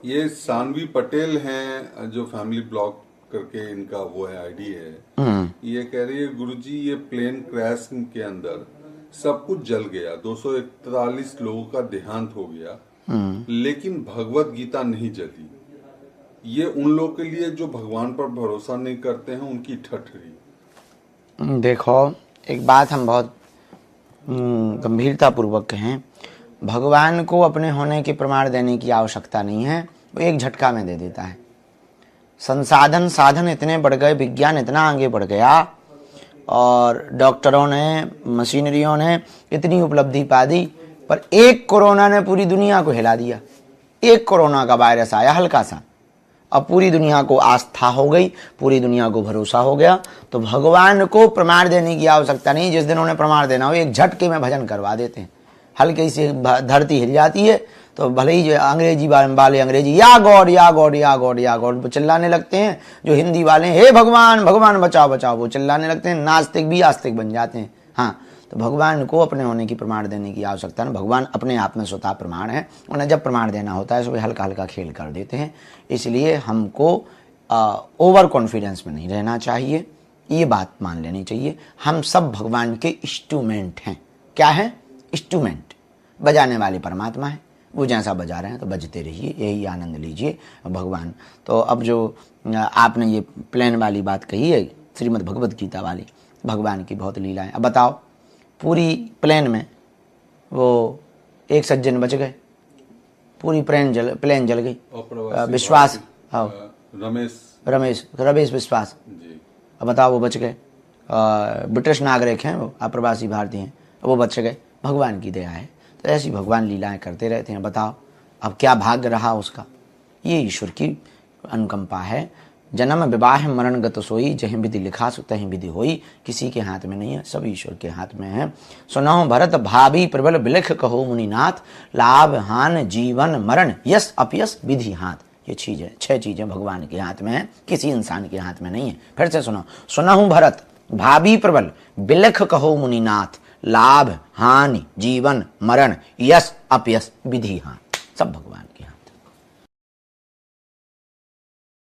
ये सानवी पटेल हैं जो फैमिली ब्लॉग करके इनका वो है आईडी है। ये कह रही है गुरुजी ये प्लेन क्रैश के अंदर सब कुछ जल गया, 241 लोगों का देहांत हो गया, लेकिन भगवत गीता नहीं जली। ये उन लोगों के लिए जो भगवान पर भरोसा नहीं करते हैं उनकी ठठरी। देखो, एक बात हम बहुत गंभीरता पूर्वक कहें, भगवान को अपने होने के प्रमाण देने की आवश्यकता नहीं है, वो एक झटका में दे देता है। संसाधन साधन इतने बढ़ गए, विज्ञान इतना आगे बढ़ गया और डॉक्टरों ने, मशीनरियों ने इतनी उपलब्धि पा दी, पर एक कोरोना ने पूरी दुनिया को हिला दिया। एक कोरोना का वायरस आया हल्का सा, अब पूरी दुनिया को आस्था हो गई, पूरी दुनिया को भरोसा हो गया। तो भगवान को प्रमाण देने की आवश्यकता नहीं, जिस दिन उन्हें प्रमाण देना हो एक झटके में भजन करवा देते हैं। हल्की सी धरती हिल जाती है तो भले ही जो अंग्रेजी वाले अंग्रेजी या गॉड या गॉड या गॉड या गॉड चिल्लाने लगते हैं, जो हिंदी वाले हे भगवान भगवान बचाओ बचाओ वो चिल्लाने लगते हैं, नास्तिक भी आस्तिक बन जाते हैं। हाँ, तो भगवान को अपने होने की प्रमाण देने की आवश्यकता नहीं, भगवान अपने आप में स्वतः प्रमाण है। उन्हें जब प्रमाण देना होता है तो वे हल्का हल्का खेल कर देते हैं। इसलिए हमको ओवर कॉन्फिडेंस में नहीं रहना चाहिए, ये बात मान लेनी चाहिए। हम सब भगवान के इंस्ट्रूमेंट हैं। क्या है? इंस्ट्रूमेंट। बजाने वाले परमात्मा है, वो जैसा बजा रहे हैं तो बजते रहिए, यही आनंद लीजिए भगवान। तो अब जो आपने ये प्लेन वाली बात कही है, श्रीमद् भगवत गीता वाली, भगवान की बहुत लीलाएं। अब बताओ, पूरी प्लेन में वो एक सज्जन बच गए, पूरी प्लेन जल गई। विश्वास, हाँ, रमेश विश्वास, अब बताओ वो बच गए। ब्रिटिश नागरिक हैं वो, अप्रवासी भारतीय हैं, वो बच गए, भगवान की दया है। तो ऐसी भगवान लीलाएं करते रहते हैं। बताओ अब क्या भाग्य रहा उसका। ये ईश्वर की अनुकंपा है। जन्म विवाह मरण गत सोई, जहीं विधि लिखा सो तहीं विधि होई। किसी के हाथ में नहीं है, सब ईश्वर के हाथ में है। सुनहु भरत भाभी प्रबल बिलख कहो मुनिनाथ, लाभ हान जीवन मरण यस अपयस विधि हाथ। ये चीज़ है, 6 चीज़ें भगवान के हाथ में है, किसी इंसान के हाथ में नहीं है। फिर से सुनो, सुनहु भरत भाभी प्रबल बिलख कहो मुनिनाथ, लाभ हानि जीवन मरण यस अपयस विधि हाथ, सब भगवान।